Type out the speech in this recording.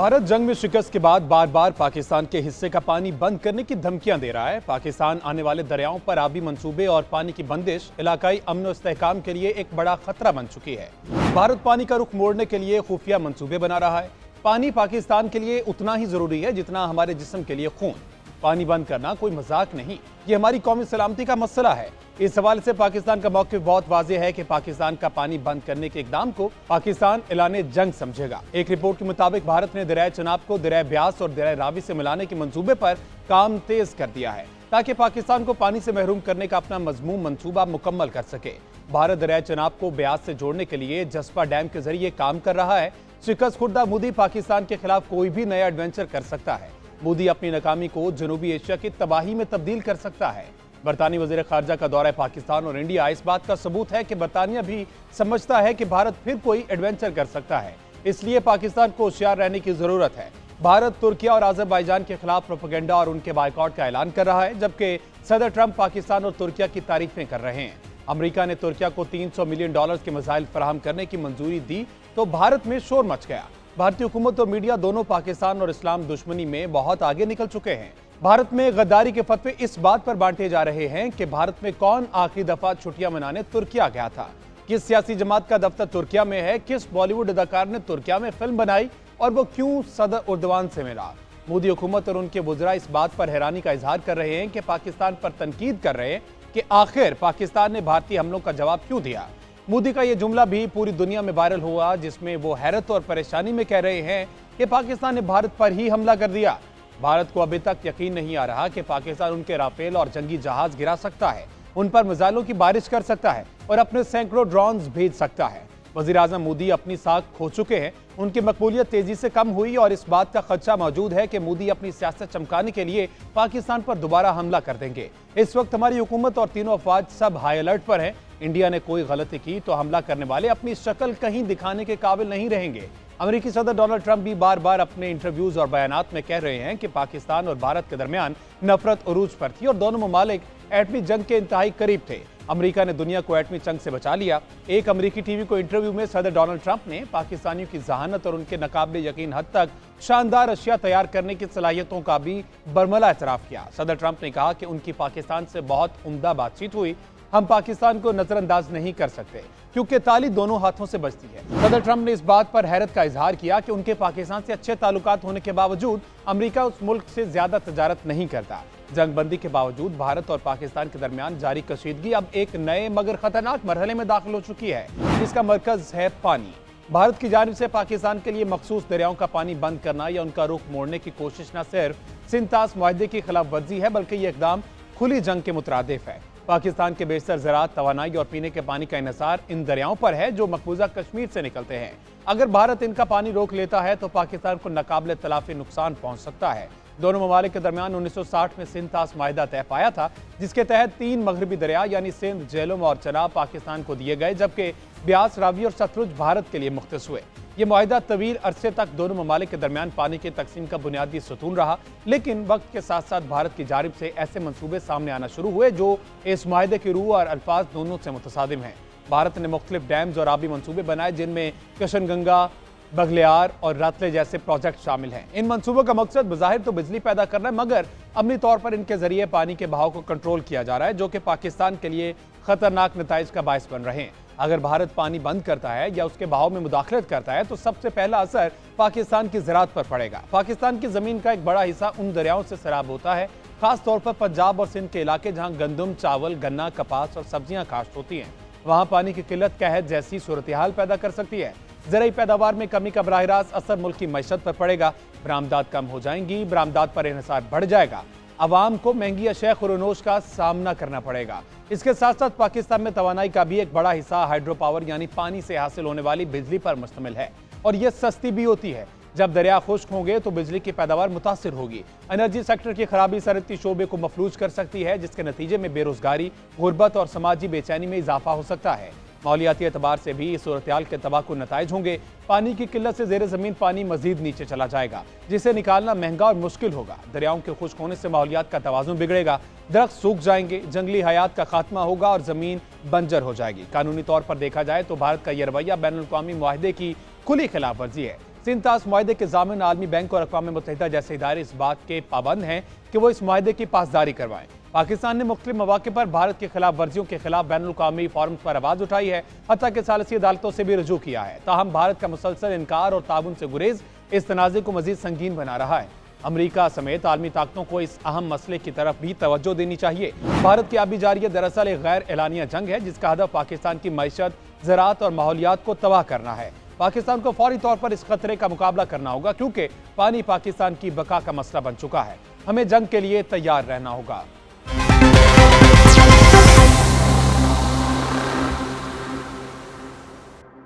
भारत जंग में शिकस्त के बाद बार बार पाकिस्तान के हिस्से का पानी बंद करने की धमकियां दे रहा है। पाकिस्तान आने वाले दरियाओं पर आबी मंसूबे और पानी की बंदिश इलाकाई अमन और इस्तेहकाम के लिए एक बड़ा खतरा बन चुकी है। भारत पानी का रुख मोड़ने के लिए खुफिया मंसूबे बना रहा है। पानी पाकिस्तान के लिए उतना ही जरूरी है जितना हमारे जिस्म के लिए खून। पानी बंद करना कोई मजाक नहीं, ये हमारी कौमी सलामती का मसला है। इस हवाले से पाकिस्तान का मौक़िफ़ बहुत वाज़ेह है कि पाकिस्तान का पानी बंद करने के इक़दाम को पाकिस्तान ऐलाने जंग समझेगा। एक रिपोर्ट के मुताबिक भारत ने दरियाए चनाब को दरियाए ब्यास और दरियाए रावी से मिलाने के मंसूबे पर काम तेज कर दिया है ताकि पाकिस्तान को पानी से महरूम करने का अपना मज़मूम मंसूबा मुकम्मल कर सके। भारत दरियाए चनाब को ब्यास से जोड़ने के लिए जस्पा डैम के जरिए काम कर रहा है। शिकस्त खुर्दा मोदी पाकिस्तान के खिलाफ कोई भी नया एडवेंचर कर सकता है। मोदी अपनी नाकामी को जनूबी एशिया की तबाही में तब्दील कर सकता है। बरतानी वज़ीर ख़ारजा का दौरा पाकिस्तान और इंडिया इस बात का सबूत है कि बरतानिया भी समझता है कि भारत फिर कोई एडवेंचर कर सकता है, इसलिए पाकिस्तान को होशियार रहने की ज़रूरत है। भारत तुर्किया और अज़रबैजान के खिलाफ प्रोपेगेंडा और उनके बाइकआउट का ऐलान कर रहा है, जबकि सदर ट्रंप पाकिस्तान और तुर्किया की तारीफें कर रहे हैं। अमेरिका ने तुर्किया को $300 मिलियन के मिसाइल फराहम करने की मंजूरी दी तो भारत में शोर मच गया। भारतीय हुकूमत और मीडिया दोनों पाकिस्तान और इस्लाम दुश्मनी में बहुत आगे निकल चुके हैं। भारत में गद्दारी के फतवे इस बात पर बांटे जा रहे हैं कि भारत में कौन आखिरी दफा छुट्टियां मनाने तुर्किया गया था, किस सियासी जमात का दफ्तर तुर्किया में है, किस बॉलीवुड अदाकार ने तुर्किया में फिल्म बनाई और वो क्यों सदर उर्दवान से मिला। मोदी हुकूमत और उनके वुज़रा इस बात पर हैरानी का इजहार कर रहे हैं कि पाकिस्तान पर तनकीद कर रहे हैं कि आखिर पाकिस्तान ने भारतीय हमलों का जवाब क्यों दिया। मोदी का यह जुमला भी पूरी दुनिया में वायरल हुआ, जिसमें वो हैरत और परेशानी में कह रहे हैं कि पाकिस्तान ने भारत पर ही हमला कर दिया। भारत को अभी तक यकीन नहीं आ रहा कि पाकिस्तान उनके राफेल और जंगी जहाज गिरा सकता है, उन पर मिसाइलों की बारिश कर सकता है और अपने सैकड़ों ड्रोन्स भेज सकता है। वज़ीर आज़म मोदी अपनी साख खो चुके हैं, उनकी मकबूलियत तेजी से कम हुई और इस बात का खदशा मौजूद है कि मोदी अपनी सियासत चमकाने के लिए पाकिस्तान पर दोबारा हमला कर देंगे। इस वक्त हमारी हुकूमत और तीनों अफवाज सब हाई अलर्ट पर हैं। इंडिया ने कोई गलती की तो हमला करने वाले अपनी शक्ल कहीं दिखाने के काबिल नहीं रहेंगे। अमेरिकी सदर डोनाल्ड ट्रंप भी बार बार अपने इंटरव्यूज और बयानात में कह रहे हैं कि पाकिस्तान और भारत के दरमियान नफरत उरूज पर थी और दोनों ममालिक एटमी जंग के इंतहाई करीब थे। अमेरिका ने दुनिया को एटमी जंग से बचा लिया। एक अमेरिकी टीवी को इंटरव्यू में सदर डोनाल्ड ट्रंप ने पाकिस्तानियों की जहानत और उनके नाकाबिले यकीन हद तक शानदार अशिया तैयार करने की सलाहियतों का भी बरमला एतराफ़ किया। सदर ट्रंप ने कहा कि उनकी पाकिस्तान से बहुत उम्दा बातचीत हुई। हम पाकिस्तान को नजरअंदाज नहीं कर सकते क्योंकि ताली दोनों हाथों से बजती है। सदर ट्रंप ने इस बात पर हैरत का इजहार किया कि उनके पाकिस्तान से अच्छे ताल्लुकात होने के बावजूद अमेरिका उस मुल्क से ज्यादा तजारत नहीं करता। जंगबंदी के बावजूद भारत और पाकिस्तान के दरमियान जारी कशीदगी अब एक नए मगर खतरनाक मरहले में दाखिल हो चुकी है, जिसका मरकज है पानी। भारत की जानिब से पाकिस्तान के लिए मखसूस दरियाओं का पानी बंद करना या उनका रुख मोड़ने की कोशिश न सिर्फ सिंतास मुआहदे की खिलाफ वर्जी है, बल्कि ये इकदाम खुली जंग के मुतरादिफ है। पाकिस्तान के बेशतर ज़राअत, तवानाई और पीने के पानी का इन्हिसार इन दरियाओं पर है जो मकबूजा कश्मीर से निकलते हैं। अगर भारत इनका पानी रोक लेता है तो पाकिस्तान को नाकाबिले तलाफी नुकसान पहुंच सकता है। दोनों ममालिक के दरमियान 1960 में सिंतास मुआहदा तय पाया था, जिसके तहत 3 मगरबी दरिया यानी सिंध, झेलम और चनाब पाकिस्तान को दिए गए, जबकि ब्यास, रावी और सतलुज भारत के लिए मुख्तस हुए। ये मुआहदा तवील अरसे तक दोनों ममालिक के दरमियान पानी की तकसीम का बुनियादी सतून रहा, लेकिन वक्त के साथ साथ भारत की जानिब से ऐसे मंसूबे सामने आना शुरू हुए जो इस मुआहदे की रूह और अल्फाज दोनों से मुतसादिम हैं। भारत ने मुख्तलिफ डैम्स और आबी मंसूबे बनाए, जिनमें किशनगंगा, बगलियार और रतले जैसे प्रोजेक्ट शामिल हैं। इन मंसूबों का मकसद बज़ाहिर तो बिजली पैदा करना है, मगर अमली तौर पर इनके जरिए पानी के बहाव को कंट्रोल किया जा रहा है, जो कि पाकिस्तान के लिए खतरनाक नताइज का बायस बन रहे हैं। अगर भारत पानी बंद करता है या उसके बहाव में मुदाखलत करता है तो सबसे पहला असर पाकिस्तान की ज़राअत पर पड़ेगा। पाकिस्तान की ज़मीन का एक बड़ा हिस्सा उन दरियाओं से सैराब होता है, खास तौर पर पंजाब और सिंध के इलाके जहाँ गंदम, चावल, गन्ना, कपास और सब्जियाँ काश्त होती हैं। वहाँ पानी की किल्लत कहत जैसी सूरत हाल पैदा कर सकती है। ज़राई पैदावार में कमी का बराह रास्त असर मुल्क की मईशत पर पड़ेगा। बरामदात कम हो जाएंगी, बरामदात पर इन्हिसार बढ़ जाएगा, अवाम को महंगी अशिया खुरनोश का सामना करना पड़ेगा। इसके साथ साथ पाकिस्तान में तवानाई का भी एक बड़ा हिस्सा हाइड्रो पावर यानी पानी से हासिल होने वाली बिजली पर मुश्तमिल है और यह सस्ती भी होती है। जब दरिया खुश्क होंगे तो बिजली की पैदावार मुतासिर होगी। एनर्जी सेक्टर की खराबी सनअती शोबे को मफलूज कर सकती है, जिसके नतीजे में बेरोजगारी, गुर्बत और समाजी बेचैनी में इजाफा हो सकता है। मौलियाती एतबार से भी इस सूरत हाल के तबाहकुन नताइज होंगे। पानी की किल्लत से ज़ेर ज़मीन पानी मजीद नीचे चला जाएगा, जिसे निकालना महंगा और मुश्किल होगा। दरियाओं के खुश्क होने से माहौलियात का तवाज़ुन बिगड़ेगा, दरख्त सूख जाएंगे, जंगली हयात का खात्मा होगा और ज़मीन बंजर हो जाएगी। कानूनी तौर पर देखा जाए तो भारत का यह रवैया बैनुल अक़वामी मुआहदे की खुली खिलाफ वर्जी है। सिंतास मुआहदे के ज़ामिन आलमी बैंक और अक़वाम मुत्तहिदा जैसे इदारे इस बात के पाबंद हैं कि वो इस मुआहदे की पासदारी करवाएं। पाकिस्तान ने मुख्तलिफ मौक़े पर भारत के खिलाफ वर्जियों के खिलाफ बैनुल-अक़वामी फोरम्स पर आवाज़ उठाई है, हत्ता कि सालिसी अदालतों से भी रुजू किया है। ताहम भारत का मुसलसल इनकार और ताउन से गुरेज इस तनाज़े को मज़ीद संगीन बना रहा है। अमरीका समेत आलमी ताकतों को इस अहम मसले की तरफ भी तवज्जो देनी चाहिए। भारत की आबी जारिया दरअसल एक गैर एलानिया जंग है जिसका हदफ पाकिस्तान की मईशत, ज़राअत और माहौलियात को तबाह करना है। पाकिस्तान को फौरी तौर पर इस खतरे का मुकाबला करना होगा क्योंकि पानी पाकिस्तान की बका का मसला बन चुका है। हमें जंग के लिए तैयार रहना होगा।